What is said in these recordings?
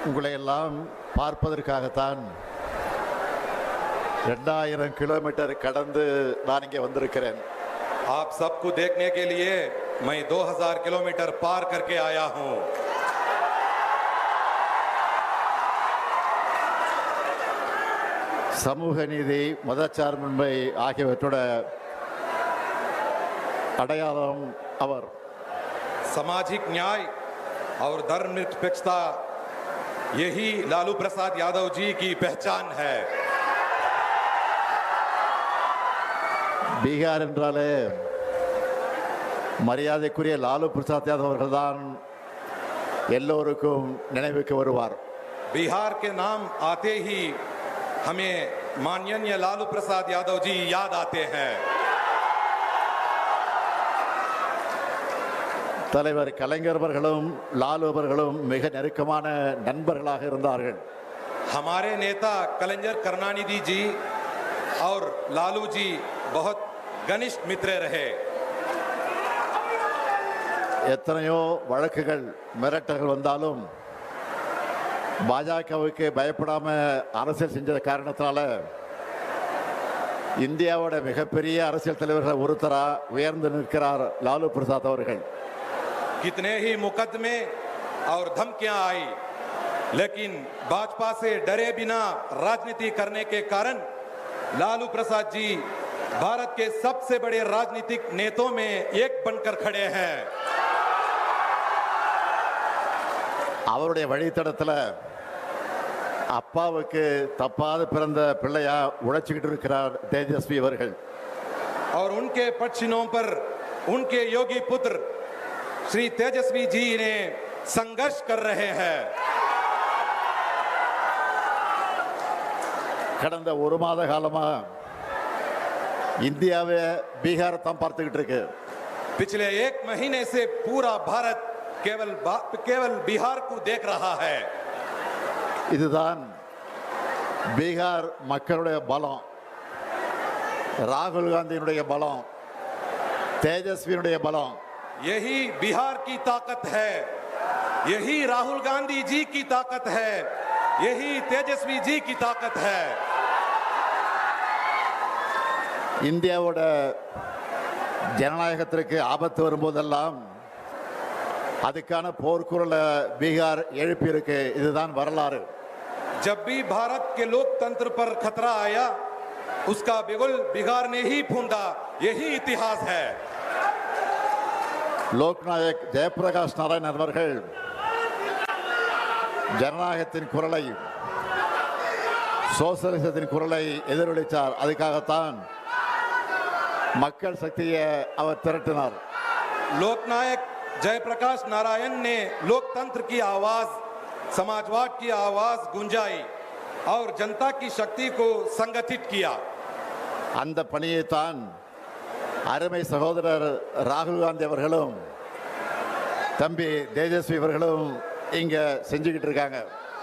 உங்களை எல்லாம் பார்ப்பதற்காகத்தான் 2000 கிலோமீட்டர் கடந்து நான் இங்கே வந்திருக்கிறேன். आप सबको देखने के लिए मैं 2000 किलोमीटर पार करके आया हूं. சமூக நீதி, மதச்சார்பின்மை ஆகியவற்றோட அடையாளம் அவர். सामाजिक न्याय और धर्मनिरपेक्षता यही लालू प्रसाद यादव जी की पहचान है. பீகார் என்றாலே மரியாதைக்குரிய லாலு பிரசாத் யாதவ் அவர்கள்தான் எல்லோருக்கும் நினைவுக்கு வருவார். बिहार के नाम आते ही हमें माननीय लालू प्रसाद यादव जी याद आते हैं. தலைவர் கலைஞர் அவர்களும் லாலு அவர்களும் மிக நெருக்கமான நண்பர்களாக இருந்தார்கள். हमारे नेता कलेंजर करुणानिधि जी और लालू जी बहुत घनिष्ठ मित्र रहे. எத்தனையோ வழக்குகள் மிரட்டல்கள் வந்தாலும் பாஜகவுக்கு பயப்படாம அரசியல் செஞ்ச காரணத்தினால இந்தியாவோட மிகப்பெரிய அரசியல் தலைவர்கள் ஒருத்தரா உயர்ந்து நிற்கிறார் லாலு பிரசாத் அவர்கள். कितने ही मुकदमे और धमकियां आई, लेकिन भाजपा से डरे बिना राजनीति करने के कारण लालू प्रसाद जी भारत के सबसे बड़े राजनीतिक नेताओं में एक बनकर खड़े हैं. அவருடைய வழித்தடத்துல அப்பாவுக்கு தப்பாத பிறந்த பிள்ளையா உழைச்சிக்கிட்டு இருக்கிறார் தேஜஸ்வி அவர்கள். और उनके पक्षिणों पर उनके योगी पुत्र श्री तेजस्वी जी ने संघर्ष कर रहे हैं. கடந்த ஒரு மாத காலமா இந்தியாவே பீகார் தான் பார்த்துக்கிட்டு இருக்கு. पिछले एक महीने से पूरा भारत केवल बिहार को देख रहा है. இதுதான் பீகார் மக்களுடைய பலம், ராகுல் காந்தியினுடைய பலம், தேஜஸ்வியினுடைய பலம். यही बिहार की ताकत है, यही राहुल गांधी जी की ताकत है, यही तेजस्वी जी की ताकत है. இந்தியாவோட ஜனநாயகத்திற்கு ஆபத்து வரும்போதெல்லாம் அதுக்கான போர்க்குரலை பீகார் எழுப்பியிருக்கு. இதுதான் வரலாறு. जब भी भारत के लोकतंत्र पर खतरा आया, उसका बिगुल बिहार ने ही फूंदा. यही इतिहास है. லோக்நாயக் ஜெயபிரகாஷ் நாராயணன் அவர்கள் ஜனநாயகத்தின் குரலை, சோசலிசத்தின் குரலை எதிரொலித்தார். அதுக்காகத்தான் மக்கள் சக்தியை அவர் திரட்டினார். लोकनायक जयप्रकाश नारायण ने लोकतंत्र की आवाज, समाजवाद की आवाज गुंजाई और जनता की शक्ति को संगठित किया. அந்த பணியை தான் அருமை சகோதரர் ராகுல் காந்தி அவர்களும் தம்பி தேஜஸ்வி அவர்களும் இங்க செஞ்சுக்கிட்டு இருக்காங்க.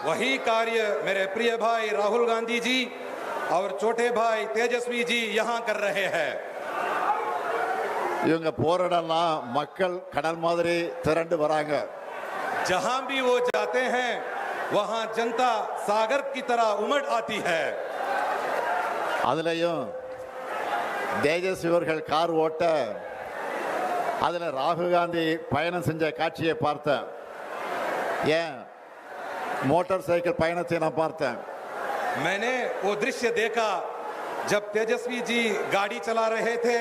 वही कार्य मेरे प्रिय भाई राहुल गांधी जी और छोटे भाई तेजस्वी जी यहाँ कर रहे हैं. இவங்க போராடலாம் மக்கள் கடல் மாதிரி திரண்டு வராங்க. जहां भी वो जाते हैं वहां जनता सागर की तरह उमड़ आती है. அதுலயும் தேஜஸ்வி அவர்கள் கார் ஓட்ட அதுல ராகுல் காந்தி பயணம் செஞ்ச காட்சியை பார்த்தேன். ஏன் மோட்டார் சைக்கிள் பயணத்தை நான் பார்த்தேன். मैंने वो दृश्य देखा जब तेजस्वी जी गाड़ी चला रहे थे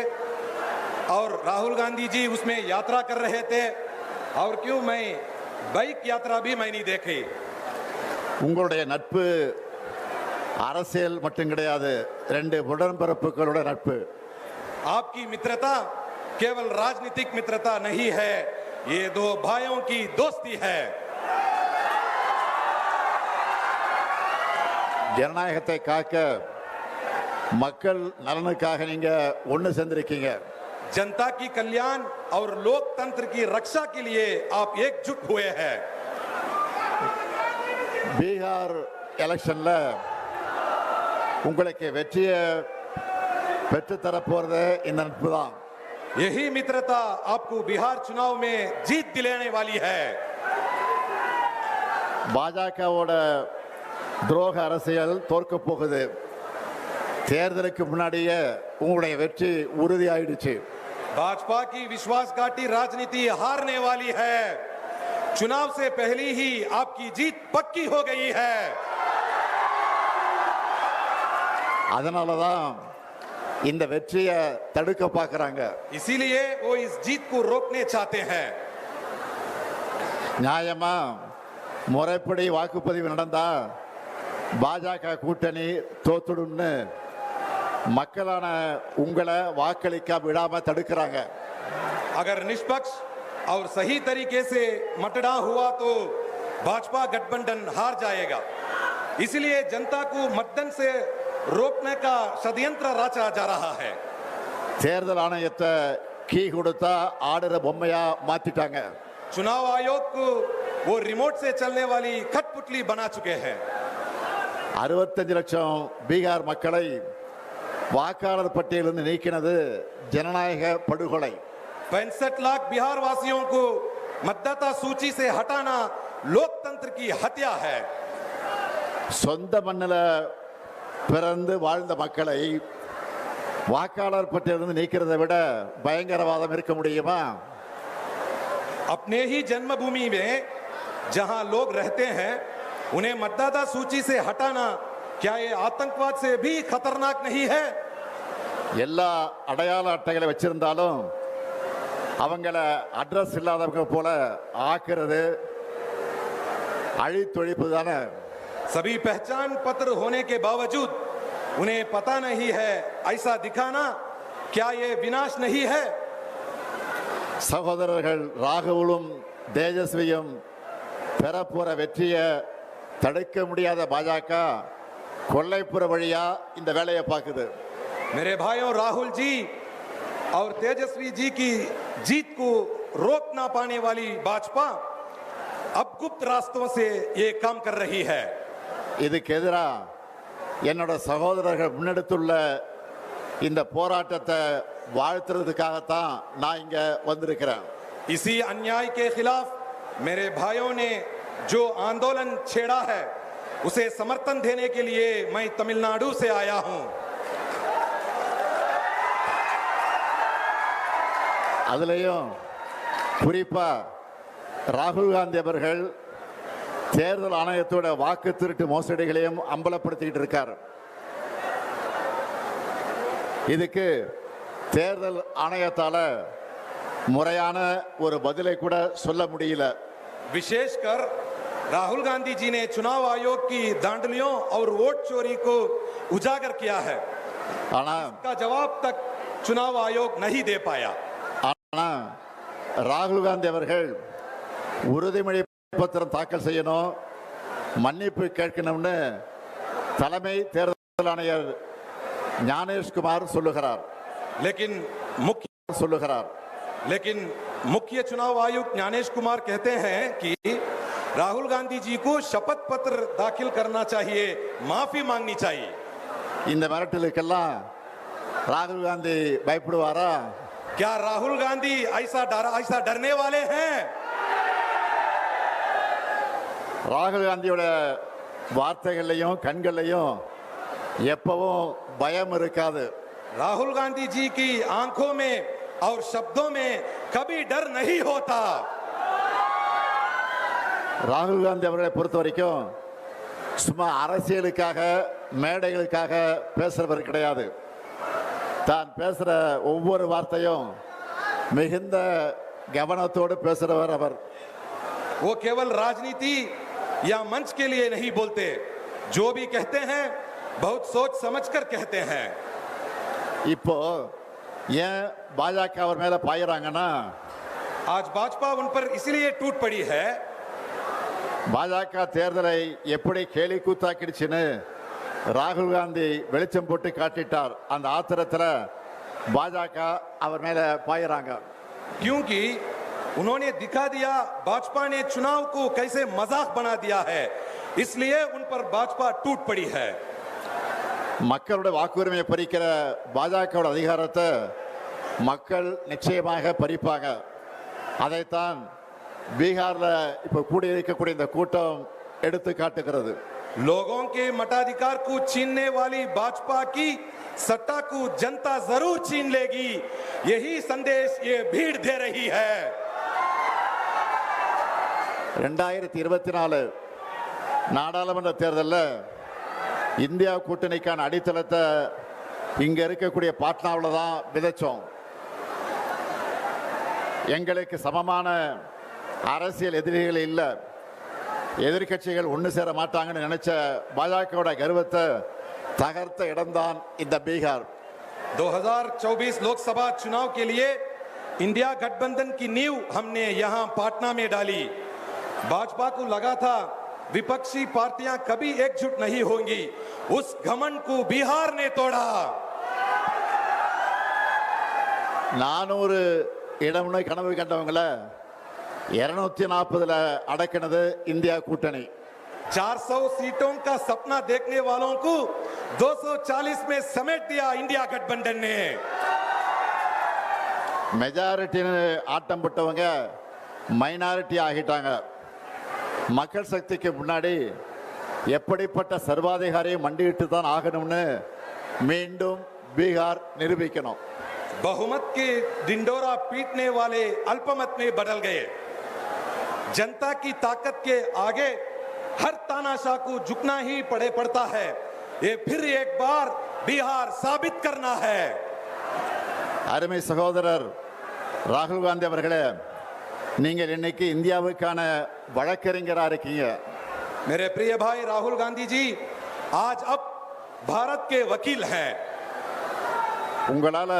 और राहुल गांधी जी उसमें यात्रा कर रहे थे. और क्यों मैं बाइक यात्रा भी मैं नहीं देखी. உங்களுடைய நட்பு அரசியல் மட்டும் கிடையாது, ரெண்டு உடன்பிறப்புகளோட நட்பு. आपकी मित्रता केवल राजनीतिक मित्रता नहीं है, ये दो भाइयों की दोस्ती है. ஜனநாயகத்தை காக்க மக்கள் நலனுக்காக நீங்க ஒண்ணு சேர்ந்திருக்கீங்க. जनता की कल्याण और लोकतंत्र की रक्षा के लिए आप एकजुट हुए हैं. பீகார் எலெக்ஷன்ல உங்களுக்கு வெற்றியை பெற்று தரப்போறது இந்த நட்பு தான். यही मित्रता आपको बिहार चुनाव में जीत दिलाने वाली है. பாஜகவோட துரோக அரசியல் தோற்க போகுது. தேர்தலுக்கு முன்னாடியே உங்களுடைய வெற்றி உறுதியாயிடுச்சு. भाजपा की विश्वासघाती राजनीति हारने वाली है। चुनाव से पहले ही आपकी जीत पक्की हो गई है। அதனாலதான் இந்த வெற்றியை தடுக்க பார்க்கறாங்க. इसीलिए वो इस जीत को रोकने चाहते हैं। நியாயமா முறைப்படி வாக்குப்பதிவு நடந்தா பாஜக கூட்டணி தோத்துடும்னு மக்களான உங்களை வாக்களிக்க விடாம தடுக்கிறாங்க. अगर निष्पक्ष और सही तरीके से मतदान हुआ तो भाजपा गठबंधन हार जाएगा। इसलिए जनता को मतदान से रोकने का षड्यंत्र रचा जा रहा है। தேர்தல் ஆணையத்தை கீ கொடுத்தா ஆடுற பொம்மையா மாத்திட்டாங்க. चुनाव आयोग को वो रिमोट से चलने वाली कठपुतली बना चुके हैं। 65 லட்சம் பீகார் மக்களை வாக்காளர் பட்டியலிருந்து நீக்கினது ஜனநாயக படுகொலை. 65 लाख बिहार वासियों को मतदाता सूची से हटाना लोकतंत्र की हत्या है। சொந்த மண்ணில் பிறந்து வாழ்ந்த மக்களை வாக்காளர் பட்டியலிருந்து நீக்கிறதை விட பயங்கரவாதம் இருக்க முடியுமா? अपने ही जन्मभूमि में जहां लोग रहते हैं उन्हें मतदाता सूची से हटाना क्या ये आतंकवाद से भी खतरनाक नहीं है? எல்லா அடையாள அட்டைகளை வச்சிருந்தாலும் அவங்கள அட்ரஸ் இல்லாதவங்க போல ஆக்குறது அழித்தொழிப்பு தானே. सभी पहचान पत्र होने के बावजूद उन्हें पता नहीं है ऐसा दिखाना क्या ये विनाश नहीं है? சகோதரர்கள் ராகுலும் தேஜஸ்வியும் பெறப்போற வெற்றியை தடுக்க முடியாத பாஜக கொல்லைப்புற வழியா இந்த வேலையை பார்க்குது. मेरे भाइयों, राहुल जी और तेजस्वी जी की जीत को रोक ना पाने वाली भाजपा अब गुप्त रास्तों से ये काम कर रही है। இதுக்கு எதிரா என்னோட சகோதரர்கள் முன்னெடுத்துள்ள இந்த போராட்டத்தை வாழ்த்துறதுக்காகத்தான் நான் இங்க வந்திருக்கிறேன். इसी अन्याय के खिलाफ मेरे भाइयों ने जो आंदोलन छेड़ा है उसे समर्थन देने के लिए मैं तमिलनाडु से आया हूं। அதுலயும் குறிப்பா ராகுல் காந்தி அவர்கள் தேர்தல் ஆணையத்தோட வாக்கு திருட்டு மோசடிகளையும் அம்பலப்படுத்திட்டு இருக்கார். இதுக்கு தேர்தல் ஆணையத்தால முறையான ஒரு பதிலை கூட சொல்ல முடியல. विशेषकर राहुल गांधी जी ने चुनाव आयोग की धांधलियों और वोट चोरी को उजागर किया है। ஆனா का जवाब तक चुनाव आयोग नहीं दे पाया। ஆனா ராகுல் காந்தி அவர்கள் உறுதிமொழி பத்திரம் தாக்கல் செய்யணும், மன்னிப்பு கேட்கணும்னு தலைமை தேர்தல் ஆணையர் ஞானேஷ்குமார் சொல்லுகிறார். लेकिन मुख्य चुनाव आयुक्त ज्ञानेश कुमार कहते हैं कि राहुल गांधी जी को शपथ पत्र दाखिल करना चाहिए, माफी मांगनी चाहिए। இந்த மிரட்டலுக்கெல்லாம் ராகுல் காந்தி பயப்படுவாரா? क्या राहुल गांधी ऐसा डरने वाले हैं? ராகுல் காந்தியோட வார்த்தைகள்லையும் கண்கள்லையும் எப்பவும் பயம் இருக்காது. राहुल गांधी जी की आंखों में और शब्दों में कभी डर नहीं होता। ராகுல் காந்தி அவர்களை பொறுத்த வரைக்கும் சும்மா அரசியலுக்காக மேடைகளுக்காக பேசுறவர் கிடையாது. தான் பேசுற ஒவ்வொரு வார்த்தையும் மிகுந்த கவனத்தோடு பேசுறவர் அவர். वो केवल राजनीति या मंच के लिए नहीं बोलते, जो भी कहते हैं बहुत सोच समझकर कहते हैं। இப்போ ஏன் பாஜக அவர் மேல பாயிறாங்கன்னா, आज भाजपा उन पर इसलिए टूट पड़ी है। பாஜக தேர்தலை எப்படி கேலி கூத்தாக்கிடுச்சுன்னு ராகுல் காந்தி வெளிச்சம் போட்டு காட்டிட்டார். அந்த ஆத்திரத்துல பாஜக அவர் மேல பாயிறாங்க. क्योंकि उन्होंने दिखा दिया भाजपा ने चुनाव को कैसे मजाक बना दिया है, इसलिए उन पर भाजपा टूट पड़ी है। மக்களுடைய வாக்குரிமையை பறிக்கிற பாஜகவோட அதிகாரத்தை மக்கள் நிச்சயமாக பறிப்பாங்க. அதைத்தான் பீகார்ல இப்ப கூடியிருக்கக்கூடிய இந்த கூட்டம் எடுத்து காட்டுகிறது. लोगों के मताधिकार को छीनने वाली भाजपा की सत्ता को जनता जरूर छीन लेगी, यही संदेश ये भीड़ दे रही है. 2024 நாடாளுமன்ற தேர்தலில் இந்தியா கூட்டணிக்கான அடித்தளத்தை இங்க இருக்கக்கூடிய பாட்னாவில் தான் விதைச்சோம். எங்களுக்கு சமமான அரசியல் எதிரிகள் இல்லை, எதிர்க்கட்சிகள் ஒன்று சேர மாட்டாங்கன்னு நினைச்ச பாஜகவோட கர்வத்தை தகர்த்த இடம்தான் இந்த பீகார். 2024 लोकसभा चुनाव के लिए इंडिया गठबंधन की नींव हमने यहां पाटना में डाली. भाजपा को लगा था विपक्षी पार्टियां कभी एकजुट नहीं होंगी, उस घमंड को बिहार ने तोड़ा. 400 இடம்னு கனவு கண்டவங்களை 240 அடக்கினது இந்தியா கூட்டணி. 400 सीटों का सपना देखने वालों को 240 में समेट दिया इंडिया गठबंधन ने. மெஜாரிட்டின்னு ஆட்டம் போட்டவங்க மைனாரிட்டி ஆகிட்டாங்க. மக்கள் சக்திக்கு முன்னாடி எப்படிப்பட்ட சர்வாதிகாரியும் மண்டியிட்டு தான் ஆகணும்னு மீண்டும் பீகார் நிரூபிக்கணும். बहुमत के डिंडोरा पीटने वाले अल्पमत में बदल गए. जनता की ताकत के आगे हर तानाशाह को झुकना ही पड़ता है. ये फिर एक बार बिहार साबित करना है. அருமை சகோதரர் ராகுல் காந்தி அவர்களே, நீங்கள் இன்னைக்கு இந்தியாவுக்கான வழக்கறிஞராக இருக்கீங்க. मेरे प्रिय भाई राहुल गांधी जी आज अब भारत के वकील हैं. உங்களால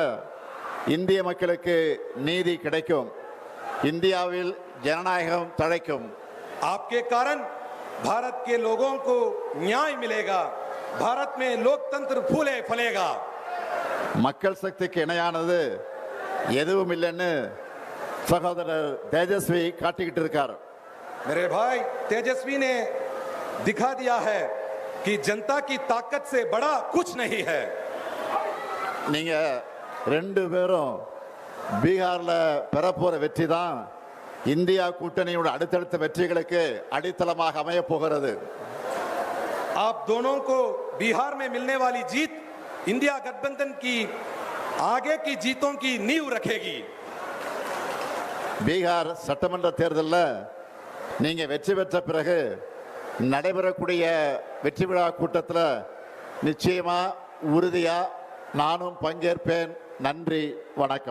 இந்திய மக்களுக்கு நீதி கிடைக்கும், இந்தியாவில் ஜனநாயகம் தழைக்கும். आपके कारण भारत के लोगों को न्याय मिलेगा, भारत में लोकतंत्र फूले फलेगा. மக்கள் சக்திக்கு இணையானது எதுவும் இல்லைன்னு சகோதரர் தேஜஸ்வி காட்டிக்கிட்டு இருக்கார். मेरे भाई तेजस्वी ने दिखा दिया है कि जनता की ताकत से बड़ा कुछ नहीं है. நீங்க 2 பேரும் பீகார்ல பெறப்போற வெற்றி தான் இந்தியா கூட்டணியோட அடுத்தடுத்த வெற்றிகளுக்கு அடித்தளமாக அமைய போகிறது. आप दोनों को बिहार में मिलने वाली जीत इंडिया गठबंधन की आगे की जीतों की नींव रखेगी. பீகார் சட்டமன்ற தேர்தலில் நீங்க வெற்றி பெற்ற பிறகு நடைபெறக்கூடிய வெற்றி விழா கூட்டத்தில் நிச்சயமா உறுதியா நானும் பங்கேற்பேன். நன்றி, வணக்கம்.